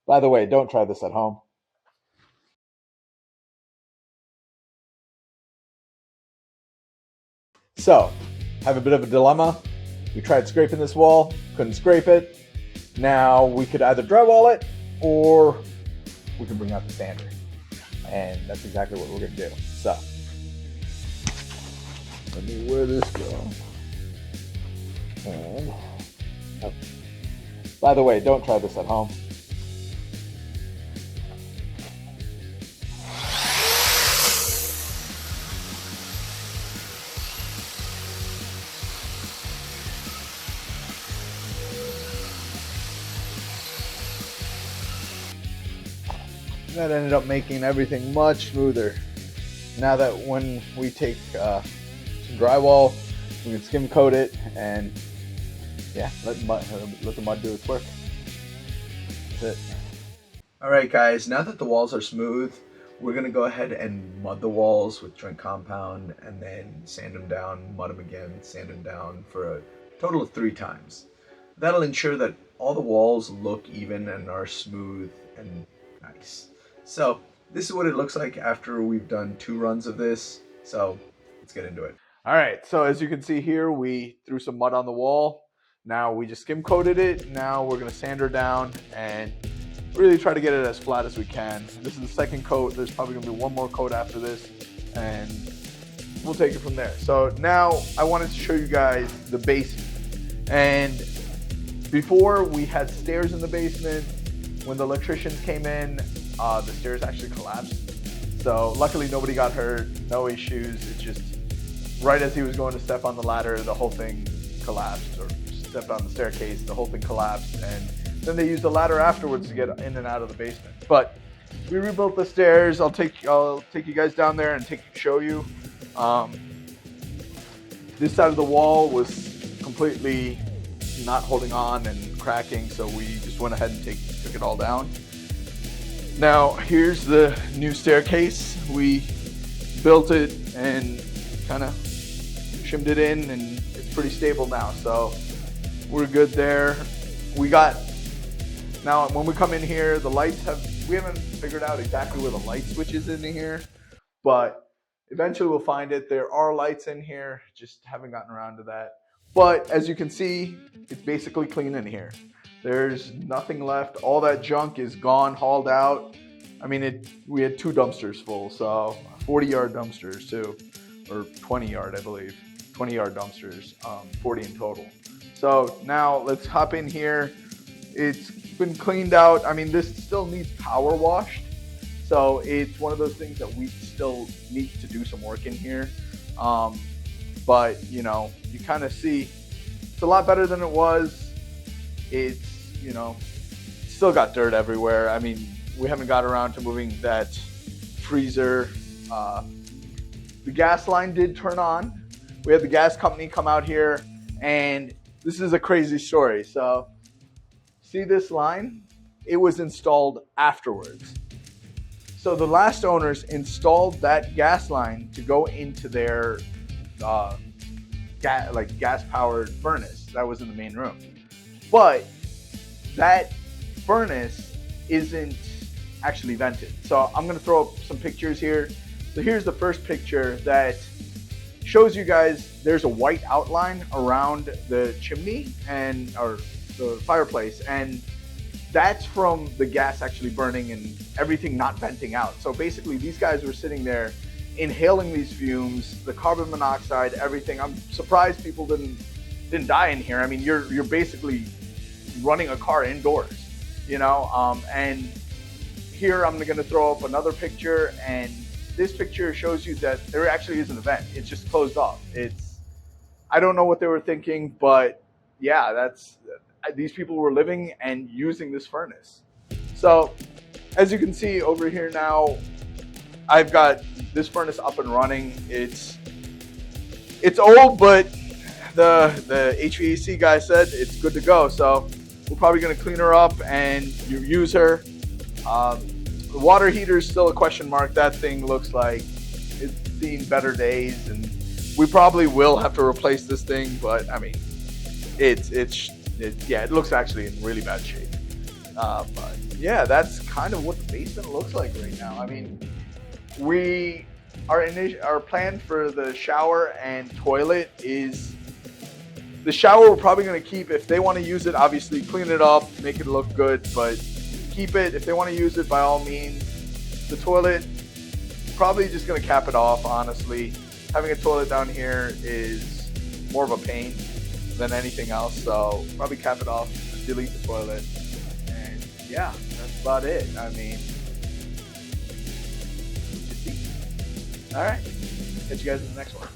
By the way, don't try this at home. So, have a bit of a dilemma. We tried scraping this wall, couldn't scrape it. Now we could either drywall it or we can bring out the sander. And that's exactly what we're gonna do. So, let me where this go. And, oh. By the way, don't try this at home. That ended up making everything much smoother. Now that when we take some drywall, we can skim coat it and yeah, let the mud do its work. That's it. All right, guys. Now that the walls are smooth, we're gonna go ahead and mud the walls with joint compound, and then sand them down, mud them again, sand them down for a total of 3 times. That'll ensure that all the walls look even and are smooth and nice. So this is what it looks like after we've done 2 runs of this. So let's get into it. All right, so as you can see here, we threw some mud on the wall. Now we just skim coated it. Now we're gonna sand her down and really try to get it as flat as we can. This is the second coat. There's probably gonna be 1 more coat after this, and we'll take it from there. So now I wanted to show you guys the basement. And before we had stairs in the basement. When the electricians came in, the stairs actually collapsed. So luckily nobody got hurt, no issues. It's just right as he was going to step on the ladder, the whole thing collapsed, or stepped on the staircase, the whole thing collapsed. And then they used the ladder afterwards to get in and out of the basement. But we rebuilt the stairs. I'll take you guys down there and show you. This side of the wall was completely not holding on and cracking, so we just went ahead and took it all down. Now here's the new staircase. We built it and kind of shimmed it in, and it's pretty stable now, so we're good there. Now when we come in here, the lights we haven't figured out exactly where the light switch is in here, but eventually we'll find it. There are lights in here, just haven't gotten around to that. But as you can see, it's basically clean in here. There's nothing left. All that junk is gone, hauled out. I mean, we had 2 dumpsters full, so 40-yard dumpsters too, or 20-yard, I believe. 20-yard dumpsters, 40 in total. So now let's hop in here. It's been cleaned out. I mean, this still needs power washed. So it's one of those things that we still need to do some work in here. But you know, you kind of see it's a lot better than it was. It's, you know, still got dirt everywhere. I mean, we haven't got around to moving that freezer. The gas line did turn on. We had the gas company come out here, and this is a crazy story. So see this line? It was installed afterwards. So the last owners installed that gas line to go into their gas-powered furnace that was in the main room. But that furnace isn't actually vented. So I'm gonna throw up some pictures here. So here's the first picture that shows you guys there's a white outline around the chimney or the fireplace, and that's from the gas actually burning and everything not venting out. So basically these guys were sitting there inhaling these fumes, the carbon monoxide, everything. I'm surprised people didn't die in here. I mean, you're basically running a car indoors, you know. And here I'm gonna throw up another picture, and this picture shows you that there actually is an vent. It's just closed off. I don't know what they were thinking, but yeah, these people were living and using this furnace. So as you can see over here now, I've got this furnace up and running. It's old, but the HVAC guy said it's good to go. So we're probably gonna clean her up and use her. The water heater is still a question mark. That thing looks like it's seen better days, and we probably will have to replace this thing. But I mean, it looks actually in really bad shape. But yeah, that's kind of what the basement looks like right now. I mean, our plan for the shower and toilet is the shower we're probably going to keep. If they want to use it, obviously clean it up, make it look good, but keep it. If they want to use it, by all means. The toilet, probably just going to cap it off, honestly. Having a toilet down here is more of a pain than anything else, so probably cap it off, delete the toilet, and yeah, that's about it. I mean, all right, catch you guys in the next one.